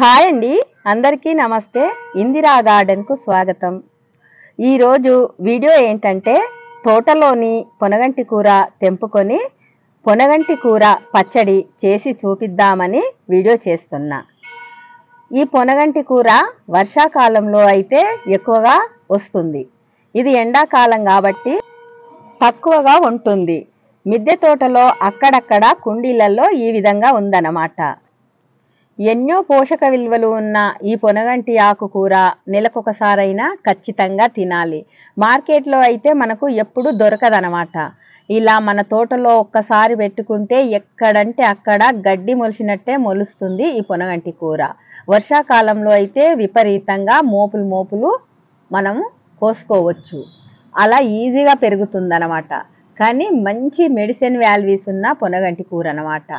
Hi అండి, అందరికీ నమస్తే. ఇందిరా గార్డెన్ కు స్వాగతం. ఈరోజు వీడియో ఏంటంటే తోటలోని పొనగంటి కూర తెంపుకొని పొనగంటి కూర పచ్చడి చేసి చూపిద్దామని వీడియో చేస్తున్నా. ఈ పొనగంటి కూర వర్షాకాలంలో అయితే ఎక్కువగా వస్తుంది. ఇది ఎండాకాలం కాబట్టి తక్కువగా ఉంటుంది. మిద్దె తోటలో అక్కడక్కడ కుండీలలో ఈ విధంగా ఉందన్నమాట. ఎన్నో పోషక విలువలు ఉన్న ఈ పొనగంటి ఆకుకూర నెలకొకసారైనా ఖచ్చితంగా తినాలి. మార్కెట్లో అయితే మనకు ఎప్పుడు దొరకదనమాట. ఇలా మన తోటలో ఒక్కసారి పెట్టుకుంటే ఎక్కడంటే అక్కడ గడ్డి మొలిచినట్టే మొలుస్తుంది ఈ పొనగంటి కూర. వర్షాకాలంలో అయితే విపరీతంగా మోపులు మనము కోసుకోవచ్చు. అలా ఈజీగా పెరుగుతుందన్నమాట. కానీ మంచి మెడిసిన్ వాల్యూస్ ఉన్న పొనగంటి కూర అన్నమాట.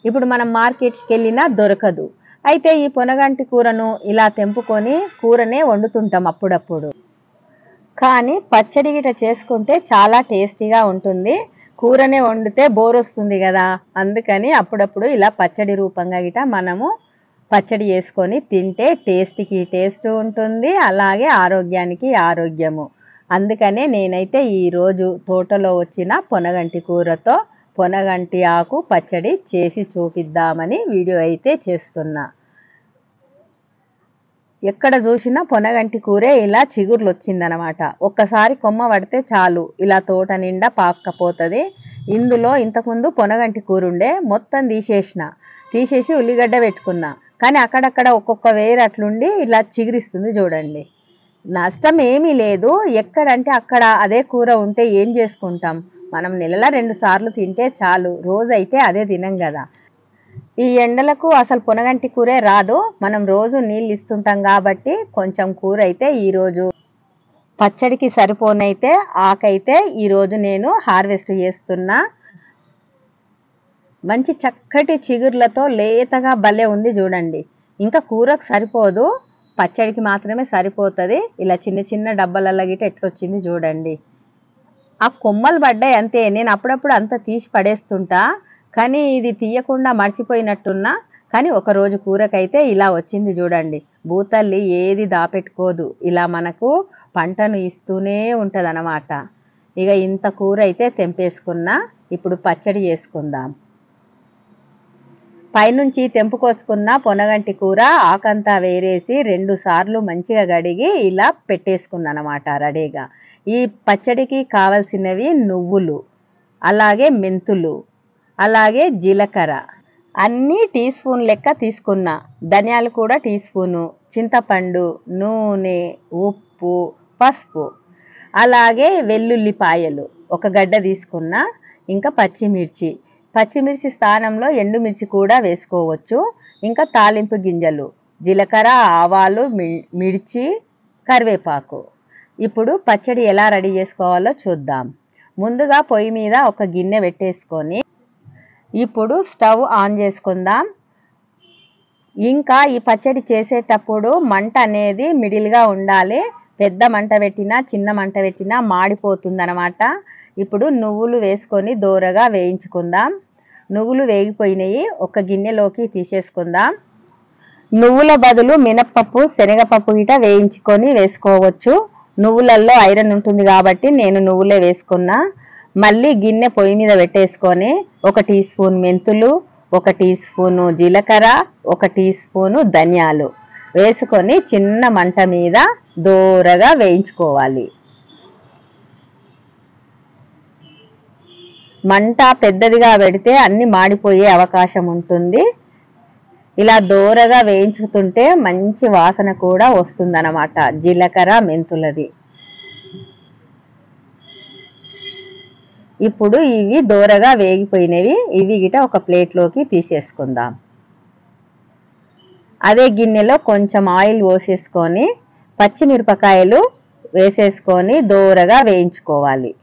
ఇప్పుడు మనం మార్కెట్స్కి వెళ్ళినా దొరకదు. అయితే ఈ పొనగంటి కూరను ఇలా తెంపుకొని కూరనే వండుతుంటాం అప్పుడప్పుడు. కానీ పచ్చడి గిట చేసుకుంటే చాలా టేస్టీగా ఉంటుంది. కూరనే వండితే బోర్ వస్తుంది కదా, అందుకని అప్పుడప్పుడు ఇలా పచ్చడి రూపంగా గిట మనము పచ్చడి చేసుకొని తింటే టేస్ట్కి టేస్ట్ ఉంటుంది, అలాగే ఆరోగ్యానికి ఆరోగ్యము. అందుకనే నేనైతే ఈరోజు తోటలో వచ్చిన పొనగంటి కూరతో పొనగంటి ఆకు పచ్చడి చేసి చూపిద్దామని వీడియో అయితే చేస్తున్నా. ఎక్కడ చూసినా పొనగంటి కూరే ఇలా చిగుర్లు వచ్చిందనమాట. ఒక్కసారి కొమ్మ పడితే చాలు ఇలా తోట నిండా పాక్కపోతుంది. ఇందులో ఇంతకుముందు పొనగంటి కూర ఉండే, మొత్తం తీసేసి ఉల్లిగడ్డ పెట్టుకున్నా. కానీ అక్కడక్కడ ఒక్కొక్క వేరు అట్లుండి ఇలా చిగురిస్తుంది చూడండి. నష్టం ఏమీ లేదు. ఎక్కడంటే అక్కడ అదే కూర ఉంటే ఏం చేసుకుంటాం, మనం నెలలో 2 సార్లు తింటే చాలు, రోజైతే అదే తినం కదా. ఈ ఎండలకు అసలు పొనగంటి కూరే రాదు. మనం రోజు నీళ్ళు ఇస్తుంటాం కాబట్టి కొంచెం కూర అయితే ఈరోజు పచ్చడికి సరిపోనైతే ఆకైతే ఈరోజు నేను హార్వెస్ట్ చేస్తున్నా. మంచి చక్కటి చిగుర్లతో లేతగా భలే ఉంది చూడండి. ఇంకా కూరకు సరిపోదు, పచ్చడికి మాత్రమే సరిపోతుంది. ఇలా చిన్న చిన్న డబ్బాలలో గిట్ట ఎట్లొచ్చింది చూడండి. ఆ కొమ్మలు పడ్డాయి అంతే. నేను అప్పుడప్పుడు అంత తీసి పడేస్తుంటా, కానీ ఇది తీయకుండా మర్చిపోయినట్టున్నా. కానీ ఒకరోజు కూరకైతే ఇలా వచ్చింది చూడండి. భూతల్లి ఏది దాపెట్టుకోదు, ఇలా మనకు పంటను ఇస్తూనే ఉంటుంది అన్నమాట. ఇక ఇంత కూర అయితే తెంపేసుకున్నా. ఇప్పుడు పచ్చడి చేసుకుందాం. పైనుంచి తెంపుకొచ్చుకున్న పొనగంటి కూర ఆకంతా వేరేసి 2 సార్లు మంచిగా కడిగి ఇలా పెట్టేసుకున్నా అన్నమాట రెడీగా. ఈ పచ్చడికి కావలసినవి నువ్వులు, అలాగే మెంతులు, అలాగే జీలకర్ర అన్నీ టీ స్పూన్ లెక్క తీసుకున్నా. ధనియాలు కూడా టీ స్పూను, చింతపండు, నూనె, ఉప్పు, పసుపు, అలాగే వెల్లుల్లిపాయలు 1 గడ్డ తీసుకున్నా. ఇంకా పచ్చిమిర్చి స్థానంలో ఎండుమిర్చి కూడా వేసుకోవచ్చు. ఇంకా తాలింపు గింజలు, జీలకర్ర, ఆవాలు, మిర్చి, కరివేపాకు. ఇప్పుడు పచ్చడి ఎలా రెడీ చేసుకోవాలో చూద్దాం. ముందుగా పొయ్యి మీద ఒక గిన్నె పెట్టేసుకొని ఇప్పుడు స్టవ్ ఆన్ చేసుకుందాం. ఇంకా ఈ పచ్చడి చేసేటప్పుడు మంట అనేది మిడిల్గా ఉండాలి. పెద్ద మంట పెట్టినా చిన్న మంట పెట్టినా మాడిపోతుంది అన్నమాట. ఇప్పుడు నువ్వులు వేసుకొని దోరగా వేయించుకుందాం. నువ్వులు వేగిపోయినాయి, ఒక గిన్నెలోకి తీసేసుకుందాం. నువ్వుల బదులు మినప్పప్పు, శనగపప్పు గిట వేయించుకొని వేసుకోవచ్చు. నువ్వులలో ఐరన్ ఉంటుంది కాబట్టి నేను నువ్వులే వేసుకున్నా. మళ్ళీ గిన్నె పొయ్యి మీద పెట్టేసుకొని 1 టీ స్పూన్ మెంతులు, 1 టీ స్పూను జీలకర్ర, 1 టీ స్పూను ధనియాలు వేసుకొని చిన్న మంట మీద దోరగా వేయించుకోవాలి. మంట పెద్దదిగా పెడితే అన్ని మాడిపోయే అవకాశం ఉంటుంది. ఇలా దోరగా వేయించుతుంటే మంచి వాసన కూడా వస్తుందన్నమాట జీలకర్ర మెంతులది. ఇప్పుడు ఇవి దోరగా వేగిపోయినవి. ఇవి గిట ఒక ప్లేట్లోకి తీసేసుకుందాం. అదే గిన్నెలో కొంచెం ఆయిల్ పోసేసుకొని పచ్చిమిరపకాయలు వేసేసుకొని దోరగా వేయించుకోవాలి.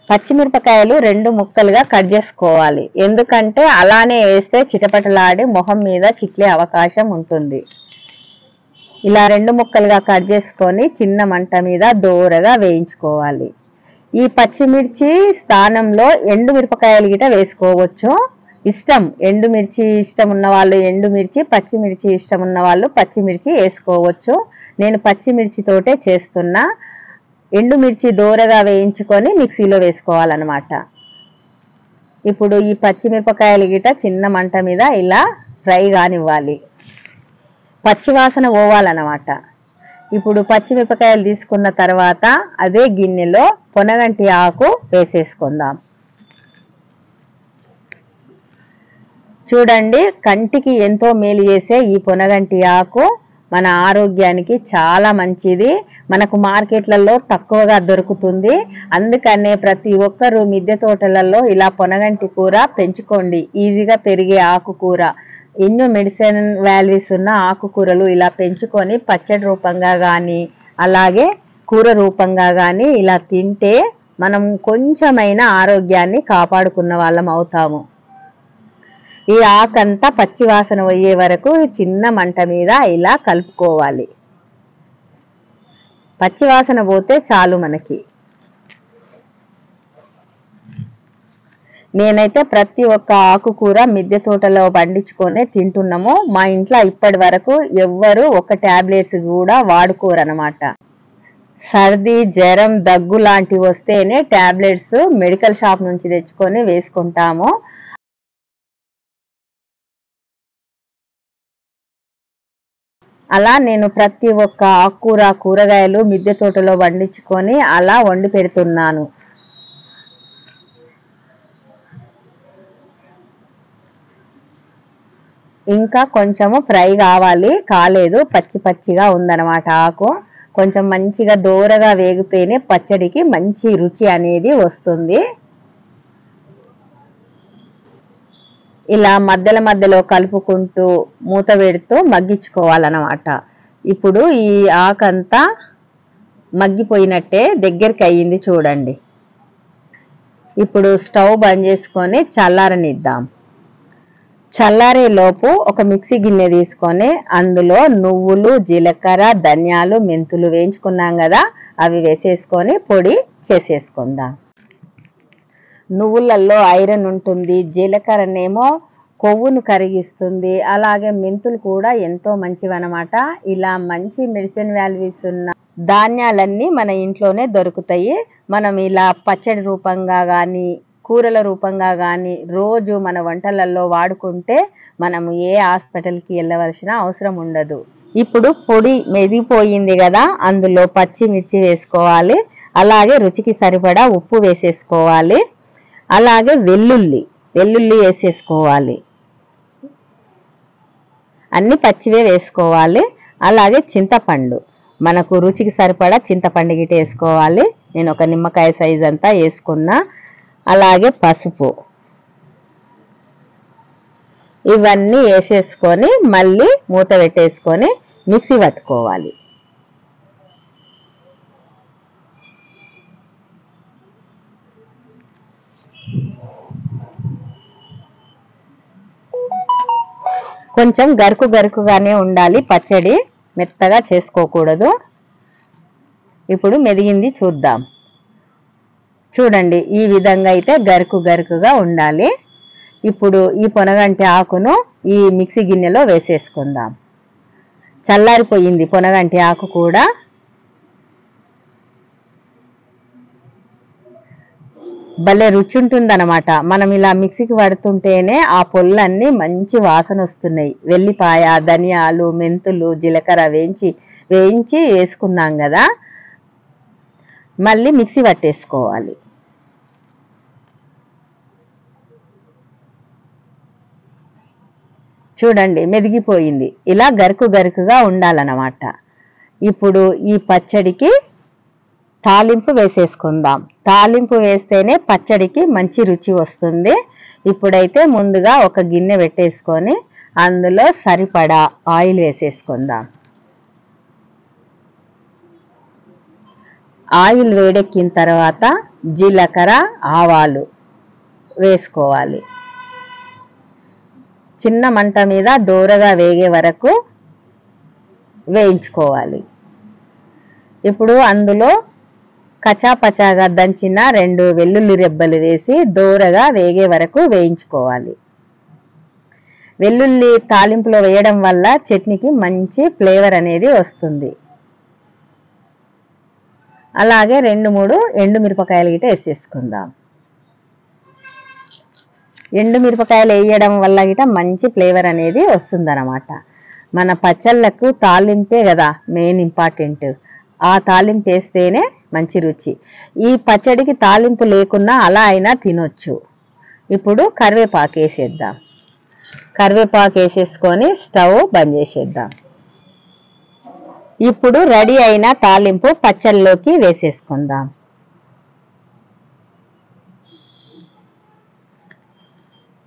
పచ్చిమిరపకాయలు 2 ముక్కలుగా కట్ చేసుకోవాలి. ఎందుకంటే అలానే వేస్తే చిటపటలాడి మొహం మీద చిట్లే అవకాశం ఉంటుంది. ఇలా 2 ముక్కలుగా కట్ చేసుకొని చిన్న మంట మీద దోరగా వేయించుకోవాలి. ఈ పచ్చిమిర్చి స్థానంలో ఎండు మిరపకాయలు గిట వేసుకోవచ్చు. ఇష్టం, ఎండుమిర్చి ఇష్టం ఉన్న వాళ్ళు ఎండుమిర్చి, పచ్చిమిర్చి ఇష్టం ఉన్న వాళ్ళు పచ్చిమిర్చి వేసుకోవచ్చు. నేను పచ్చిమిర్చితోటే చేస్తున్నా. ఎండుమిర్చి దోరగా వేయించుకొని మిక్సీలో వేసుకోవాలన్నమాట. ఇప్పుడు ఈ పచ్చిమిరపకాయలు గిట చిన్న మంట మీద ఇలా ఫ్రై కానివ్వాలి, పచ్చివాసన పోవాలన్నమాట. ఇప్పుడు పచ్చిమిరపకాయలు తీసుకున్న తర్వాత అదే గిన్నెలో పొనగంటి ఆకు వేసేసుకుందాం. చూడండి, కంటికి ఎంతో మేలు చేసే ఈ పొనగంటి ఆకు మన ఆరోగ్యానికి చాలా మంచిది. మనకు మార్కెట్లలో తక్కువగా దొరుకుతుంది. అందుకనే ప్రతి ఒక్కరూ మిద్దె తోటలలో ఇలా పొనగంటి కూర పెంచుకోండి. ఈజీగా పెరిగే ఆకుకూర. ఎన్నో మెడిసిన్ వాల్యూస్ ఉన్న ఆకుకూరలు ఇలా పెంచుకొని పచ్చడి రూపంగా కానీ అలాగే కూర రూపంగా కానీ ఇలా తింటే మనం కొంచెమైనా ఆరోగ్యాన్ని కాపాడుకున్న వాళ్ళం అవుతాము. ఈ ఆకంతా పచ్చివాసన పోయే వరకు చిన్న మంట మీద ఇలా కలుపుకోవాలి. పచ్చివాసన పోతే చాలు మనకి. నేనైతే ప్రతి ఒక్క ఆకుకూర మిద్దె తోటలో పండించుకొని తింటున్నాము. మా ఇంట్లో ఇప్పటి వరకు ఎవ్వరు ఒక టాబ్లెట్స్ కూడా వాడుకోరనమాట. సర్ది, జ్వరం, దగ్గు లాంటివి వస్తేనే టాబ్లెట్స్ మెడికల్ షాప్ నుంచి తెచ్చుకొని వేసుకుంటాము. అలా నేను ప్రతి ఒక్క ఆకుకూర, కూరగాయలు మిద్దె తోటలో పండించుకొని అలా వండి పెడుతున్నాను. ఇంకా కొంచెము ఫ్రై కావాలి, కాలేదు, పచ్చి పచ్చిగా ఉందన్నమాట ఆకు. కొంచెం మంచిగా దోరగా వేగితేనే పచ్చడికి మంచి రుచి అనేది వస్తుంది. ఇలా మధ్యలో మధ్యలో కలుపుకుంటూ మూత పెడుతూ మగ్గించుకోవాలన్నమాట. ఇప్పుడు ఈ ఆకంతా మగ్గిపోయినట్టే దగ్గరికి అయ్యింది చూడండి. ఇప్పుడు స్టవ్ బంద్ చేసుకొని చల్లారనిద్దాం. చల్లారే లోపు ఒక మిక్సీ గిన్నె తీసుకొని అందులో నువ్వులు, జీలకర్ర, ధనియాలు, మెంతులు వేయించుకున్నాం కదా, అవి వేసేసుకొని పొడి చేసేసుకుందాం. నువ్వులలో ఐరన్ ఉంటుంది, జీలకర్రనేమో కొవ్వును కరిగిస్తుంది, అలాగే మెంతులు కూడా ఎంతో మంచివన్నమాట. ఇలా మంచి మెడిసిన్ వాల్యూస్ ఉన్న ధాన్యాలన్నీ మన ఇంట్లోనే దొరుకుతాయి. మనం ఇలా పచ్చడి రూపంగా కానీ కూరల రూపంగా కానీ రోజు మన వంటలలో వాడుకుంటే మనము ఏ హాస్పిటల్కి వెళ్ళవలసిన అవసరం ఉండదు. ఇప్పుడు పొడి మెదిగిపోయింది కదా, అందులో పచ్చిమిర్చి వేసుకోవాలి, అలాగే రుచికి సరిపడా ఉప్పు వేసేసుకోవాలి, అలాగే వెల్లుల్లి వేసేసుకోవాలి. అన్ని పచ్చివే వేసుకోవాలి. అలాగే చింతపండు, మనకు రుచికి సరిపడా చింతపండు గిట్ట వేసుకోవాలి. నేను ఒక నిమ్మకాయ సైజ్ అంతా వేసుకున్నా. అలాగే పసుపు, ఇవన్నీ వేసేసుకొని మళ్ళీ మూత పెట్టేసుకొని మిక్సీ పట్టుకోవాలి. కొంచెం గరుకుగానే ఉండాలి పచ్చడి, మెత్తగా చేసుకోకూడదు. ఇప్పుడు మెదిగింది చూద్దాం. చూడండి, ఈ విధంగా అయితే గరుకుగా ఉండాలి. ఇప్పుడు ఈ పొనగంటి ఆకును ఈ మిక్సీ గిన్నెలో వేసేసుకుందాం. చల్లారిపోయింది పొనగంటి ఆకు కూడా. భలే రుచి ఉంటుందన్నమాట. మనం ఇలా మిక్సీకి పడుతుంటేనే ఆ పొల్లన్నీ మంచి వాసన వస్తున్నాయి. వెల్లిపాయ, ధనియాలు, మెంతులు, జీలకర్ర వేయించి వేసుకున్నాం కదా, మళ్ళీ మిక్సీ పట్టేసుకోవాలి. చూడండి, మెదిగిపోయింది. ఇలా గరుకుగా ఉండాలన్నమాట. ఇప్పుడు ఈ పచ్చడికి తాలింపు వేసేసుకుందాం. తాలింపు వేస్తేనే పచ్చడికి మంచి రుచి వస్తుంది. ఇప్పుడైతే ముందుగా ఒక గిన్నె పెట్టేసుకొని అందులో సరిపడా ఆయిల్ వేసేసుకుందాం. ఆయిల్ వేడెక్కిన తర్వాత జీలకర్ర, ఆవాలు వేసుకోవాలి. చిన్న మంట మీద దోరగా వేగే వరకు వేయించుకోవాలి. ఇప్పుడు అందులో కచాపచాగా దంచిన 2 వెల్లుల్లి రెబ్బలు వేసి దోరగా వేగే వరకు వేయించుకోవాలి. వెల్లుల్లి తాలింపులో వేయడం వల్ల చట్నీకి మంచి ఫ్లేవర్ అనేది వస్తుంది. అలాగే 2-3 ఎండుమిరపకాయలు గిట్ట వేసేసుకుందాం. ఎండుమిరపకాయలు వేయడం వల్ల గిట్ట మంచి ఫ్లేవర్ అనేది వస్తుందన్నమాట. మన పచ్చళ్ళకు తాలింపే కదా మెయిన్ ఇంపార్టెంట్. ఆ తాలింపు వేస్తేనే మంచి రుచి. ఈ పచ్చడికి తాలింపు లేకున్నా అలా అయినా తినొచ్చు. ఇప్పుడు కరివేపాకు వేసేద్దాం. కరివేపాకు వేసేసుకొని స్టవ్ బంద్ చేసేద్దాం. ఇప్పుడు రెడీ అయిన తాలింపు పచ్చళ్ళలోకి వేసేసుకుందాం.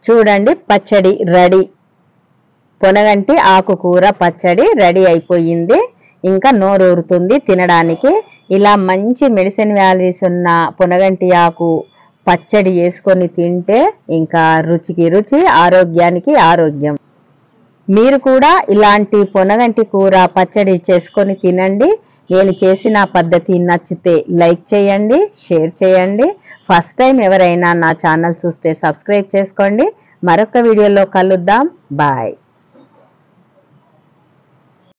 చూడండి, పచ్చడి రెడీ. పొనగంటి ఆకుకూర పచ్చడి రెడీ అయిపోయింది. ఇంకా నోరూరుతుంది తినడానికి. ఇలా మంచి మెడిసిన్ వాల్యూస్ ఉన్న పొనగంటి ఆకు పచ్చడి చేసుకొని తింటే ఇంకా రుచికి రుచి, ఆరోగ్యానికి ఆరోగ్యం. మీరు కూడా ఇలాంటి పొనగంటి కూర పచ్చడి చేసుకొని తినండి. నేను చేసిన పద్ధతి నచ్చితే లైక్ చేయండి, షేర్ చేయండి. ఫస్ట్ టైం ఎవరైనా నా ఛానల్ చూస్తే సబ్స్క్రైబ్ చేసుకోండి. మరొక వీడియోలో కలుద్దాం. బాయ్.